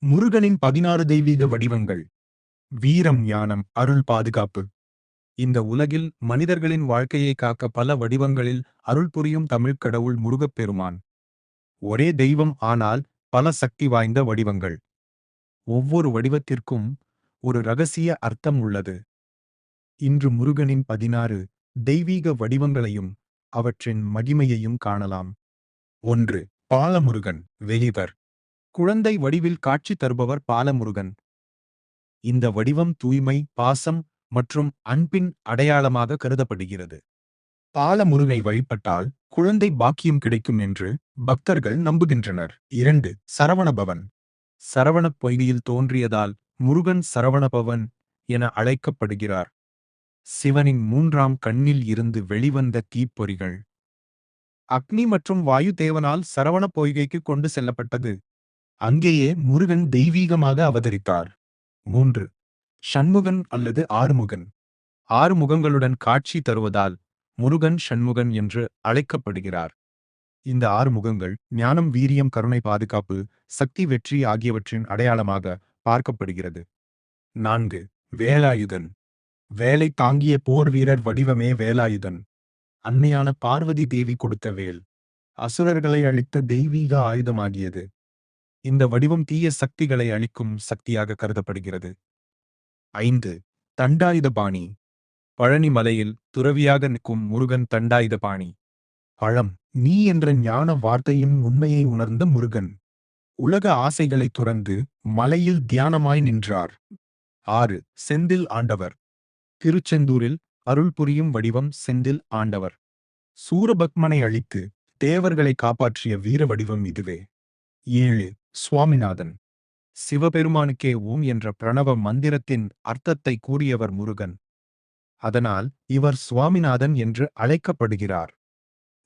முருகனின் 16 தெய்வீக வடிவங்கள். வீரம், ஞானம், அருள், பாதுகாப்பு. இந்த உலகில் மனிதர்களின் வாழ்க்கையை காக்க பல வடிவங்களில் அருள் புரியும் தமிழ்க் கடவுள் முருகப்பெருமான். ஒரே தெய்வம், ஆனால் பல சக்தி வாய்ந்த வடிவங்கள். ஒவ்வொரு வடிவத்திற்கும் ஒரு ரகசிய அர்த்தம் உள்ளது. இன்று முருகனின் 16 தெய்வீக வடிவங்களையும் அவற்றின் மகிமையையும் காணலாம். 1. பாலமுருகன், வெளிவர். குழந்தை வடிவில் காட்சி தருபவர் பாலமுருகன். இந்த வடிவம் தூய்மை, பாசம் மற்றும் அன்பின் அடையாளமாக கருதப்படுகிறது. பாலமுருகனை வழிபட்டால் குழந்தை பாக்கியம் கிடைக்கும் என்று பக்தர்கள் நம்புகின்றனர். 2. சரவணபவன். சரவணப் பொய்கையில் தோன்றியதால் முருகன் சரவணபவன் என அழைக்கப்படுகிறார். சிவனின் 3ஆம் கண்ணில் இருந்து வெளிவந்த தீப்பொறிகள் அக்னி மற்றும் வாயு தேவனால் சரவணப் பொய்கைக்கு கொண்டு செல்லப்பட்டது. அங்கேயே முருகன் தெய்வீகமாக அவதரித்தார். 3. ஷண்முகன் அல்லது ஆறுமுகன். 6 முகங்களுடன் காட்சி தருவதால் முருகன் ஷண்முகன் என்று அழைக்கப்படுகிறார். இந்த 6 முகங்கள் ஞானம், வீரியம், கருணை, பாதுகாப்பு, சக்தி, வெற்றி ஆகியவற்றின் அடையாளமாக பார்க்கப்படுகிறது. 4. வேலாயுதன். வேலை தாங்கிய போர் வீரர் வடிவமே வேலாயுதன். அன்னையான பார்வதி தேவி கொடுத்த வேல் அசுரர்களை அழித்த தெய்வீக ஆயுதமாகியது. இந்த வடிவம் தீய சக்திகளை அழிக்கும் சக்தியாக கருதப்படுகிறது. 5. தண்டாயுதபாணி. பழனி மலையில் துறவியாக நிற்கும் முருகன் தண்டாயுதபாணி. பழம், நீ என்ற ஞான வார்த்தையின் உண்மையை உணர்ந்த முருகன் உலக ஆசைகளை துறந்து மலையில் தியானமாய் நின்றார். 6. செந்தில் ஆண்டவர். திருச்செந்தூரில் அருள் புரியும் வடிவம் செந்தில் ஆண்டவர். சூரபத்மனை அழித்து தேவர்களை காப்பாற்றிய வீர வடிவம் இதுவே. 7. சுவாமிநாதன். சிவபெருமானுக்கே ஓம் என்ற பிரணவ மந்திரத்தின் அர்த்தத்தை கூறியவர் முருகன். அதனால் இவர் சுவாமிநாதன் என்று அழைக்கப்படுகிறார்.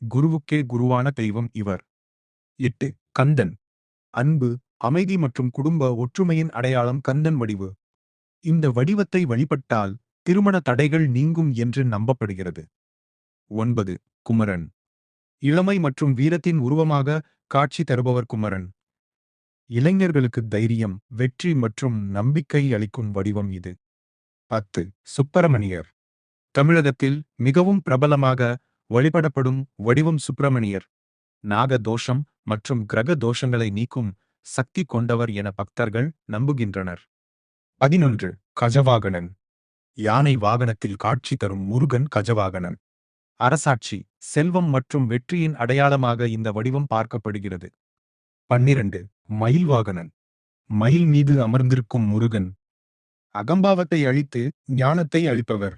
குருவுக்கே குருவான தெய்வம் இவர். 8. கந்தன். அன்பு, அமைதி மற்றும் குடும்ப ஒற்றுமையின் அடையாளம் கந்தன் வடிவு. இந்த வடிவத்தை வழிபட்டால் திருமண தடைகள் நீங்கும் என்று நம்பப்படுகிறது. 9. குமரன். இளமை மற்றும் வீரத்தின் உருவமாக காட்சி தருபவர் குமரன். இளைஞர்களுக்கு தைரியம், வெற்றி மற்றும் நம்பிக்கை அளிக்கும் வடிவம் இது. 10. சுப்பிரமணியர். தமிழகத்தில் மிகவும் பிரபலமாக வழிபடப்படும் வடிவம் சுப்பிரமணியர். நாக தோஷம் மற்றும் கிரக தோஷங்களை நீக்கும் சக்தி கொண்டவர் என பக்தர்கள் நம்புகின்றனர். 11. கஜவாகனன். யானை வாகனத்தில் காட்சி தரும் முருகன் கஜவாகனன். அரசாட்சி, செல்வம் மற்றும் வெற்றியின் அடையாளமாக இந்த வடிவம் பார்க்கப்படுகிறது. 12. மயில்வாகனன். மயில் மீது அமர்ந்திருக்கும் முருகன். அகம்பாவத்தை அழித்து ஞானத்தை அளிப்பவர்.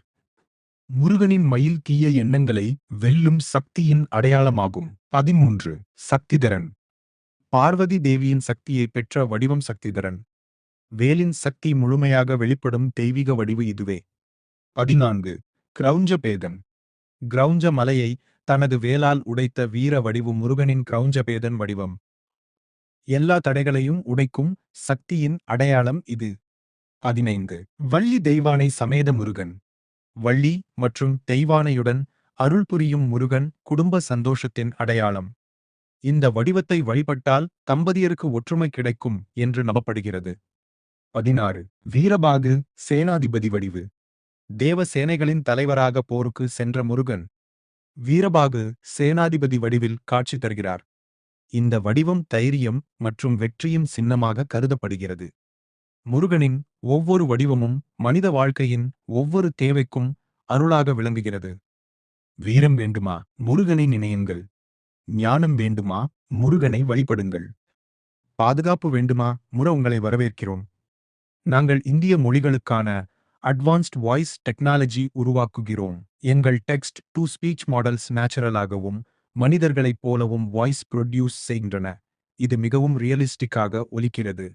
முருகனின் மயில் தீய எண்ணங்களை வெல்லும் சக்தியின் அடையாளமாகும். 13. சக்திதரன். பார்வதி தேவியின் சக்தியை பெற்ற வடிவம் சக்திதரன். வேலின் சக்தி முழுமையாக வெளிப்படும் தெய்வீக வடிவு இதுவே. 14. கிரௌஞ்சபேதன். கிரௌஞ்ச மலையை தனது வேலால் உடைத்த வீர வடிவு முருகனின் கிரௌஞ்சபேதன் வடிவம். எல்லா தடைகளையும் உடைக்கும் சக்தியின் அடையாளம் இது. 15. வள்ளி தெய்வானை சமேத முருகன். வள்ளி மற்றும் தெய்வானையுடன் அருள் புரியும் முருகன் குடும்ப சந்தோஷத்தின் அடையாளம். இந்த வடிவத்தை வழிபட்டால் தம்பதியருக்கு ஒற்றுமை கிடைக்கும் என்று நம்பப்படுகிறது. 16. வீரபாகு, சேனாதிபதி வடிவு. தேவ சேனைகளின் தலைவராக போருக்கு சென்ற முருகன் வீரபாகு சேனாதிபதி வடிவில் காட்சி தருகிறார். இந்த வடிவம் தைரியம் மற்றும் வெற்றியின் சின்னமாக கருதப்படுகிறது. முருகனின் ஒவ்வொரு வடிவமும் மனித வாழ்க்கையின் ஒவ்வொரு தேவைக்கும் அருளாக விளங்குகிறது. வீரம் வேண்டுமா, முருகனை நினையுங்கள். ஞானம் வேண்டுமா, முருகனை வழிபடுங்கள். பாதுகாப்பு வேண்டுமா, உங்களை வரவேற்கிறோம். நாங்கள் இந்திய மொழிகளுக்கான அட்வான்ஸ்ட் வாய்ஸ் டெக்னாலஜி உருவாக்குகிறோம். எங்கள் டெக்ஸ்ட் டு ஸ்பீச் மாடல்ஸ் நேச்சுரலாகவும் மனிதர்களைப் போலவும் வாய்ஸ் ப்ரொடியூஸ் செய்கின்றன. இது மிகவும் ரியலிஸ்டிக்காக ஒலிக்கிறது.